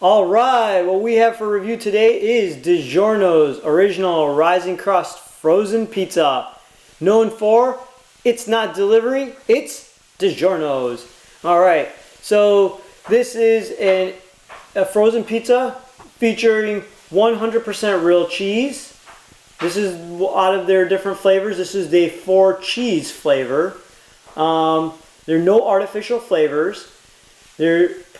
All right, what we have for review today is DiGiorno's original rising crust frozen pizza. Known for, it's not delivery, it's DiGiorno's. All right, so this is a frozen pizza featuring 100% real cheese. This is out of their different flavors. This is the 4 cheese flavor. There are no artificial flavors.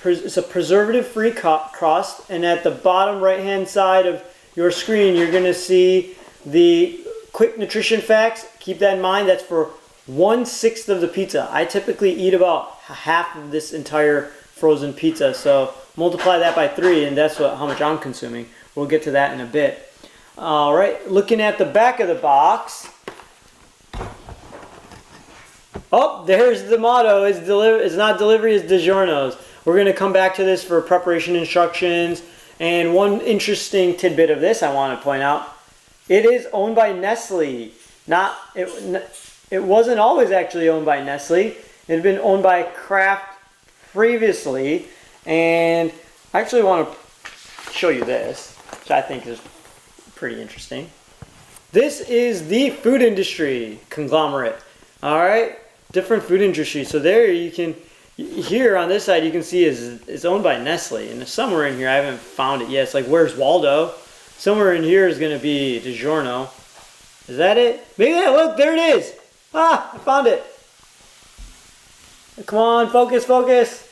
It's a preservative-free crust, and at the bottom right-hand side of your screen, you're going to see the quick nutrition facts. Keep that in mind. That's for 1/6 of the pizza. I typically eat about half of this entire frozen pizza, so multiply that by 3, and that's how much I'm consuming. We'll get to that in a bit. All right, looking at the back of the box. Oh, there's the motto. It's not delivery, it's DiGiorno's. We're going to come back to this for preparation instructions. And one interesting tidbit of this I want to point out. It is owned by Nestle. It wasn't always actually owned by Nestle. It had been owned by Kraft previously. And I actually want to show you this, which I think is pretty interesting. This is the food industry conglomerate. All right, different food industry. So there you can, here on this side you can see it's owned by Nestle, and somewhere in here I haven't found it yet. It's like, where's Waldo? Somewhere in here is going to be DiGiorno. Is that it? Maybe that. Look, there it is. Ah, I found it. Come on, focus, focus.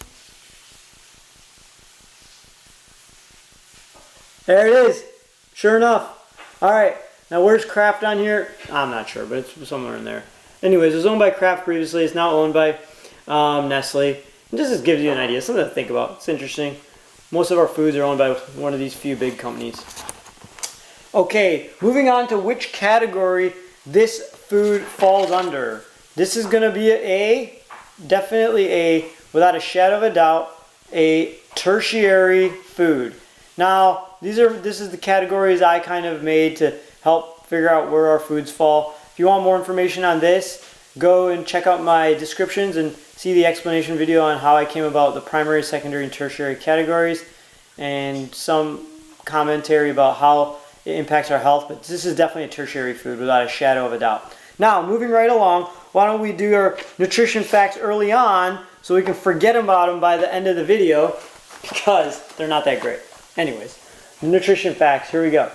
There it is. Sure enough. All right. Now where's Kraft on here? I'm not sure, but it's somewhere in there. Anyways, it was owned by Kraft previously. It's now owned by Nestle. And this just gives you an idea, something to think about. It's interesting. Most of our foods are owned by one of these few big companies. Okay, moving on to which category this food falls under. This is going to be definitely without a shadow of a doubt, a tertiary food. Now, this is the categories I kind of made to help figure out where our foods fall. If you want more information on this, go and check out my descriptions and see the explanation video on how I came about the primary, secondary, and tertiary categories, and some commentary about how it impacts our health. But this is definitely a tertiary food without a shadow of a doubt. Now, moving right along, why don't we do our nutrition facts early on so we can forget about them by the end of the video, because they're not that great. Anyways, nutrition facts, here we go.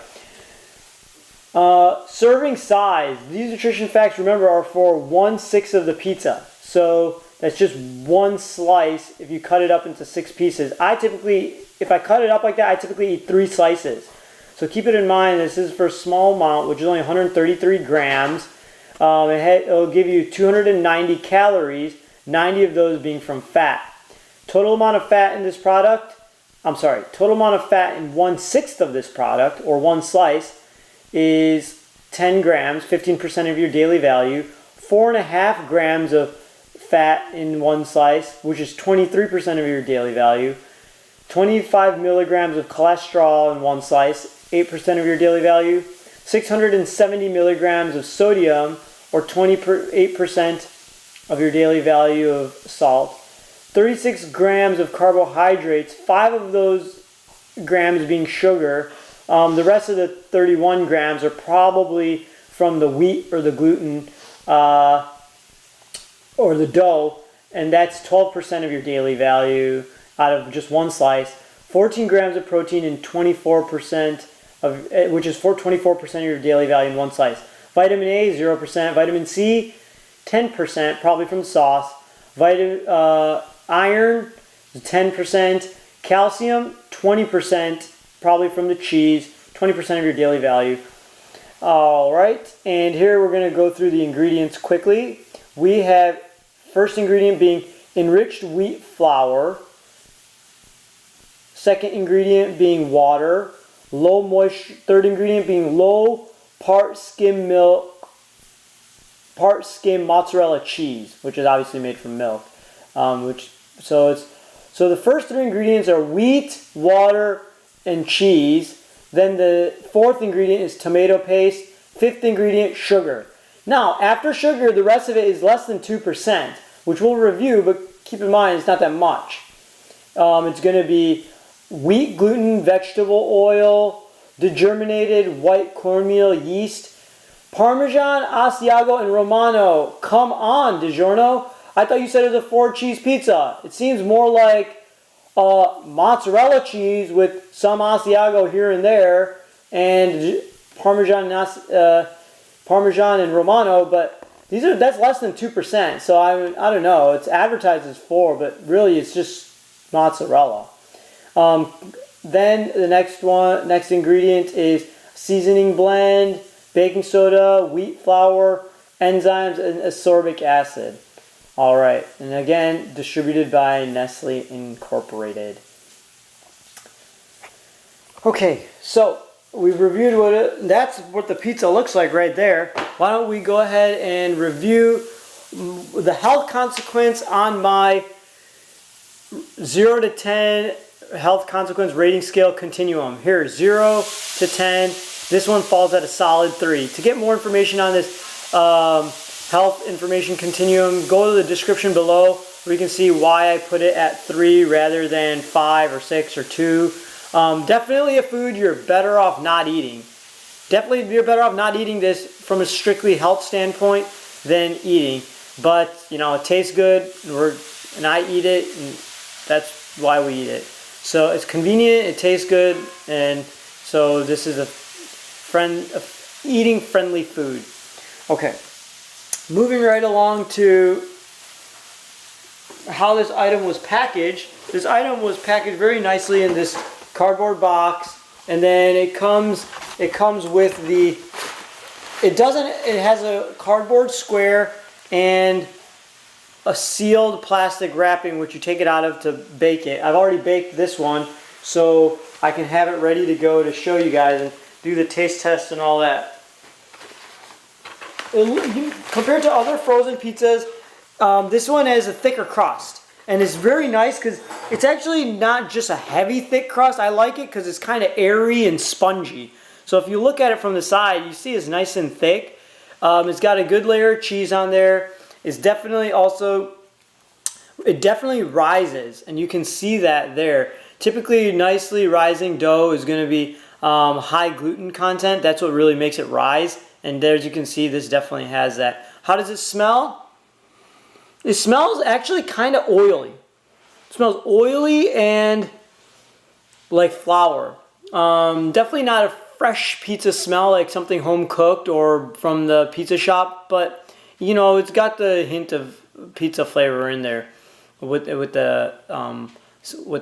Serving size. These nutrition facts, remember, are for 1/6 of the pizza. So that's just one slice if you cut it up into 6 pieces. If I cut it up like that, I typically eat 3 slices. So keep it in mind, this is for a small amount, which is only 133 grams. It'll give you 290 calories, 90 of those being from fat. Total amount of fat in this product, total amount of fat in 1/6 of this product, or one slice, is 10 grams, 15% of your daily value, 4.5 grams of fat in one slice, which is 23% of your daily value, 25 milligrams of cholesterol in one slice, 8% of your daily value, 670 milligrams of sodium, or 28% of your daily value of salt, 36 grams of carbohydrates, 5 of those grams being sugar. The rest of the 31 grams are probably from the wheat or the gluten or the dough, and that's 12% of your daily value out of just one slice. 14 grams of protein and 24% which is 24% of your daily value in one slice. Vitamin A, 0%. Vitamin C, 10%, probably from the sauce. Iron, 10%. Calcium, 20%, probably from the cheese. 20% of your daily value. All right, and here we're going to go through the ingredients quickly. We have first ingredient being enriched wheat flour. Second ingredient being water. Low moisture. Third ingredient being low part skim mozzarella cheese, which is obviously made from milk. So the first 3 ingredients are wheat, water, and cheese. Then the 4th ingredient is tomato paste. 5th ingredient, sugar. Now, after sugar, the rest of it is less than 2%, which we'll review, but keep in mind it's not that much. It's going to be wheat gluten vegetable oil, degerminated white cornmeal yeast, Parmesan, Asiago, and Romano. Come on, DiGiorno. I thought you said it was a 4-cheese pizza. It seems more like mozzarella cheese with some Asiago here and there, and Parmesan and Romano, but that's less than 2%. So I don't know. It's advertised as 4, but really it's just mozzarella. Then the next ingredient is seasoning blend, baking soda, wheat flour, enzymes, and ascorbic acid. All right, and again, distributed by Nestle Incorporated. Okay, so we've reviewed that's what the pizza looks like right there. Why don't we go ahead and review the health consequence on my 0 to 10 health consequence rating scale continuum. Here, 0 to 10. This one falls at a solid 3. To get more information on this health information continuum, go to the description below where you can see why I put it at 3 rather than 5 or 6 or 2. Definitely a food you're better off not eating. Definitely you're better off not eating this from a strictly health standpoint than eating. But, you know, it tastes good and I eat it, and that's why we eat it. So it's convenient, it tastes good, and so this is a eating friendly food. Okay. Moving right along to how this item was packaged. This item was packaged very nicely in this cardboard box, and then it comes with it has a cardboard square and a sealed plastic wrapping which you take it out of to bake it. I've already baked this one, so I can have it ready to go to show you guys and do the taste test and all that. Compared to other frozen pizzas, this one has a thicker crust, and it's very nice because it's actually not just a heavy thick crust. I like it because it's kind of airy and spongy. So if you look at it from the side, you see it's nice and thick. It's got a good layer of cheese on there. It definitely rises, and you can see that there. Typically, nicely rising dough is going to be high gluten content. That's what really makes it rise. And there, as you can see, this definitely has that. How does it smell? It smells actually kind of oily. It smells oily and like flour. Definitely not a fresh pizza smell like something home cooked or from the pizza shop, but you know, it's got the hint of pizza flavor in there with the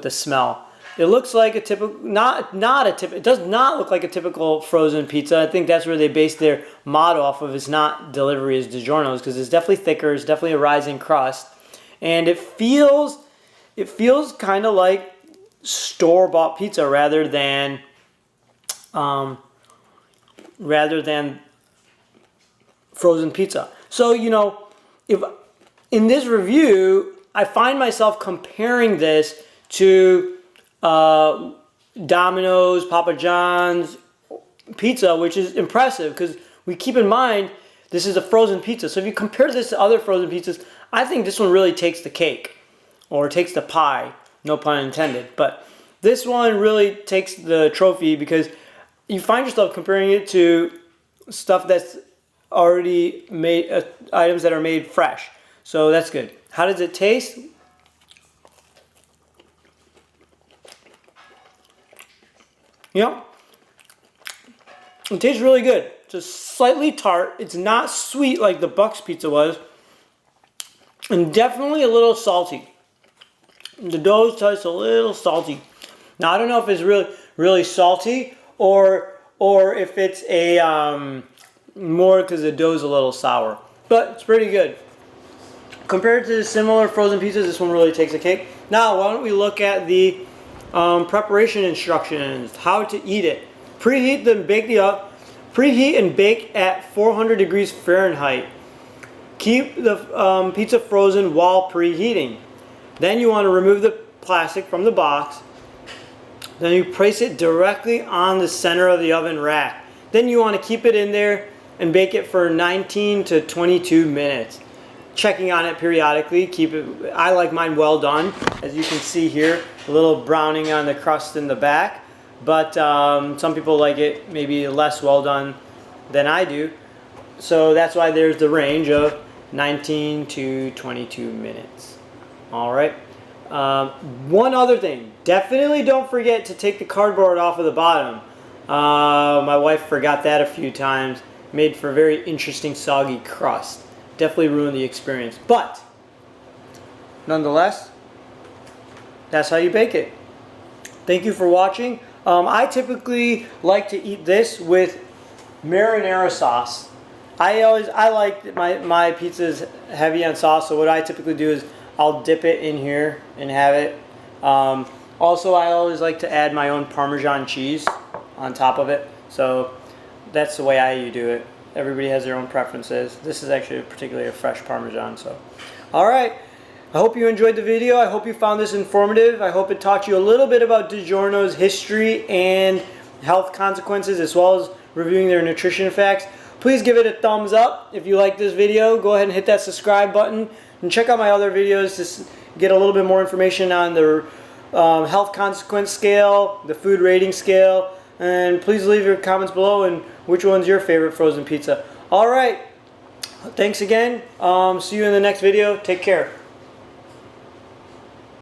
smell. It looks like a typical, it does not look like a typical frozen pizza. I think that's where they base their motto off of. It's not delivery as DiGiorno's, because it's definitely thicker. It's definitely a rising crust, and it feels kind of like store-bought pizza rather than frozen pizza. So, you know, if in this review I find myself comparing this to Domino's, Papa John's pizza, which is impressive because we keep in mind this is a frozen pizza. So if you compare this to other frozen pizzas, I think this one really takes the cake, or takes the pie, no pun intended. But this one really takes the trophy because you find yourself comparing it to stuff that's already made, items that are made fresh. So that's good. How does it taste? You know, it tastes really good. Just slightly tart. It's not sweet like the Bucks pizza was, and definitely a little salty. The dough tastes a little salty. Now I don't know if it's really salty or if it's a more because the dough's a little sour, but it's pretty good. Compared to similar frozen pizzas, this one really takes a cake. Now why don't we look at the preparation instructions, how to eat it. Preheat and bake at 400 degrees Fahrenheit. Keep the pizza frozen while preheating. Then you want to remove the plastic from the box. Then you place it directly on the center of the oven rack. Then you want to keep it in there and bake it for 19 to 22 minutes. Checking on it periodically. Keep it. I like mine well done, as you can see here. a little browning on the crust in the back, but some people like it maybe less well done than I do. So that's why there's the range of 19 to 22 minutes. All right. One other thing, definitely don't forget to take the cardboard off of the bottom. My wife forgot that a few times. Made for a very interesting soggy crust. Definitely ruined the experience. But nonetheless, that's how you bake it. Thank you for watching. I typically like to eat this with marinara sauce. I like my pizzas heavy on sauce, so what I typically do is I'll dip it in here and have it. Also, I always like to add my own Parmesan cheese on top of it. So that's the way I do it. Everybody has their own preferences. This is actually particularly a fresh Parmesan. So, all right. I hope you enjoyed the video. I hope you found this informative. I hope it taught you a little bit about DiGiorno's history and health consequences, as well as reviewing their nutrition facts. Please give it a thumbs up if you like this video. Go ahead and hit that subscribe button and check out my other videos to get a little bit more information on the health consequence scale, the food rating scale, and please leave your comments below and which one's your favorite frozen pizza. All right, thanks again. See you in the next video. Take care.